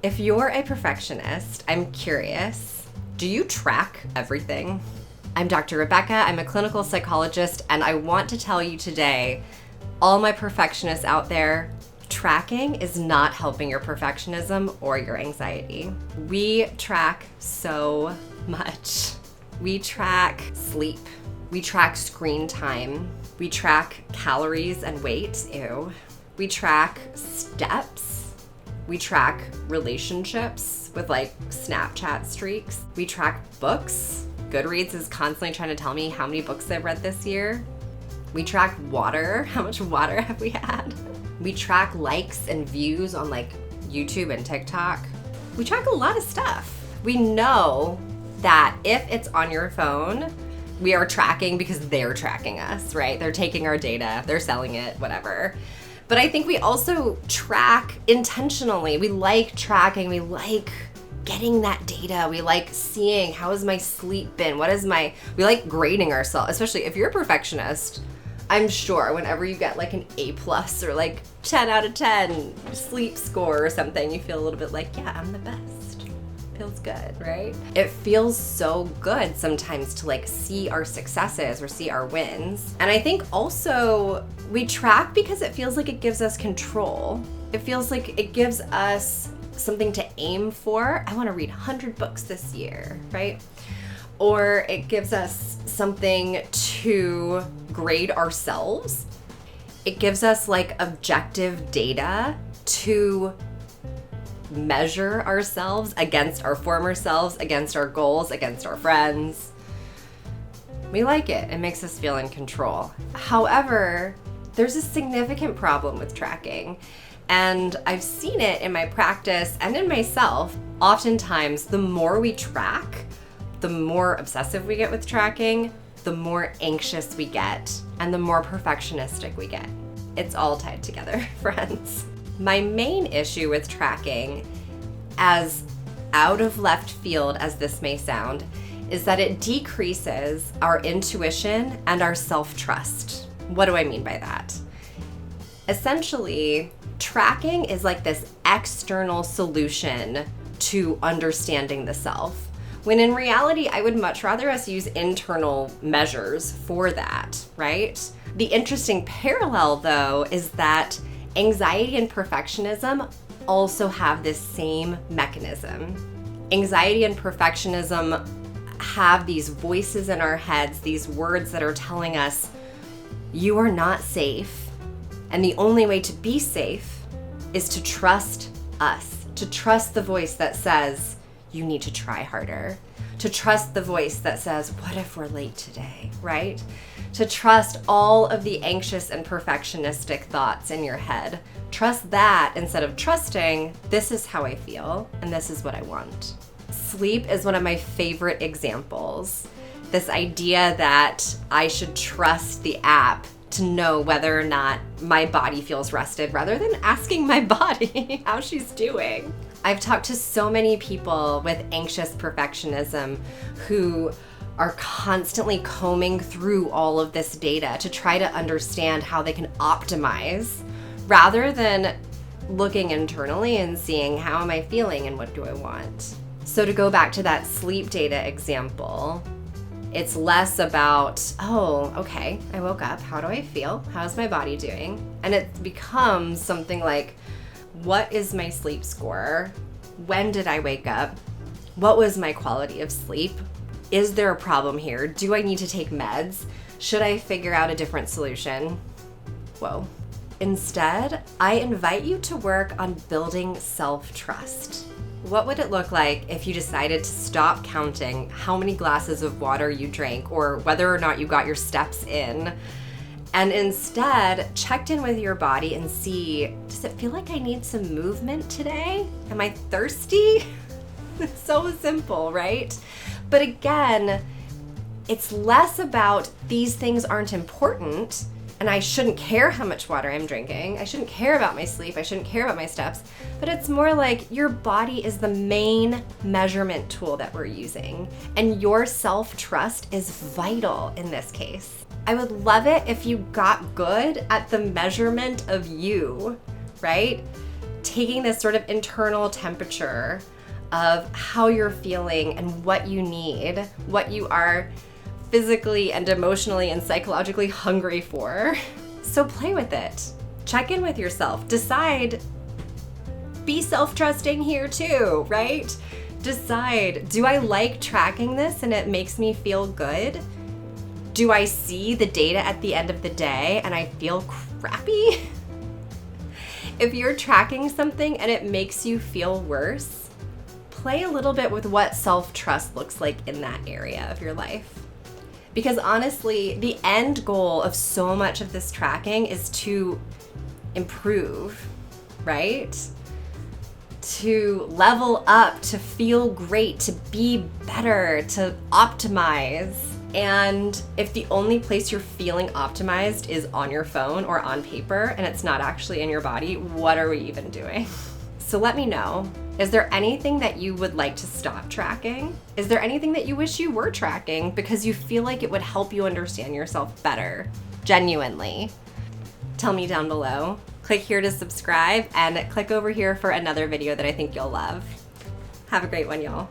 If you're a perfectionist, I'm curious, do you track everything? I'm Dr. Rebecca, I'm a clinical psychologist, and I want to tell you today, all my perfectionists out there, tracking is not helping your perfectionism or your anxiety. We track so much. We track sleep. We track screen time. We track calories and weight. Ew. We track steps. We track relationships with like Snapchat streaks. We track books. Goodreads is constantly trying to tell me how many books I've read this year. We track water. How much water have we had? We track likes and views on like YouTube and TikTok. We track a lot of stuff. We know that if it's on your phone, we are tracking because they're tracking us, right? They're taking our data, they're selling it, whatever. But I think we also track intentionally. We like tracking, we like getting that data. We like seeing how has my sleep been? We like grading ourselves, especially if you're a perfectionist. I'm sure whenever you get like an A+ or like 10 out of 10 sleep score or something, you feel a little bit like, yeah, I'm the best. Feels good, right? It feels so good sometimes to like see our successes or see our wins. And I think also we track because it feels like it gives us control. It feels like it gives us something to aim for. I want to read 100 books this year, right? Or it gives us something to grade ourselves. It gives us like objective data to measure ourselves against our former selves, against our goals, against our friends. We like it. It makes us feel in control. However, there's a significant problem with tracking, and I've seen it in my practice and in myself. Oftentimes, the more we track, the more obsessive we get with tracking, the more anxious we get, and the more perfectionistic we get. It's all tied together, friends. My main issue with tracking, as out of left field as this may sound, is that it decreases our intuition and our self-trust. What do I mean by that? Essentially, tracking is like this external solution to understanding the self, when in reality, I would much rather us use internal measures for that, right? The interesting parallel, though, is that anxiety and perfectionism also have this same mechanism. Anxiety and perfectionism have these voices in our heads, these words that are telling us, you are not safe, and the only way to be safe is to trust us, to trust the voice that says, you need to try harder, to trust the voice that says, what if we're late today, right? To trust all of the anxious and perfectionistic thoughts in your head. Trust that instead of trusting, this is how I feel and this is what I want. Sleep is one of my favorite examples. This idea that I should trust the app to know whether or not my body feels rested rather than asking my body how she's doing. I've talked to so many people with anxious perfectionism who are constantly combing through all of this data to try to understand how they can optimize rather than looking internally and seeing how am I feeling and what do I want. So to go back to that sleep data example, it's less about, oh, okay, I woke up, how do I feel? How's my body doing? And it becomes something like, what is my sleep score? When did I wake up? What was my quality of sleep? Is there a problem here? Do I need to take meds? Should I figure out a different solution? Whoa. Instead, I invite you to work on building self-trust. What would it look like if you decided to stop counting how many glasses of water you drank or whether or not you got your steps in, and instead checked in with your body and see, does it feel like I need some movement today? Am I thirsty? It's so simple, right? But again, it's less about these things aren't important and I shouldn't care how much water I'm drinking. I shouldn't care about my sleep. I shouldn't care about my steps. But it's more like your body is the main measurement tool that we're using. And your self-trust is vital in this case. I would love it if you got good at the measurement of you, right? taking this sort of internal temperature of how you're feeling and what you need, what you are physically and emotionally and psychologically hungry for. So play with it. Check in with yourself. Decide. Be self-trusting here too, right? Decide, do I like tracking this and it makes me feel good? Do I see the data at the end of the day and I feel crappy? If you're tracking something and it makes you feel worse, play a little bit with what self-trust looks like in that area of your life. Because honestly, the end goal of so much of this tracking is to improve, right? To level up, to feel great, to be better, to optimize. And if the only place you're feeling optimized is on your phone or on paper and it's not actually in your body, what are we even doing? So let me know. Is there anything that you would like to stop tracking? Is there anything that you wish you were tracking because you feel like it would help you understand yourself better? Genuinely. Tell me down below. Click here to subscribe and click over here for another video that I think you'll love. Have a great one, y'all.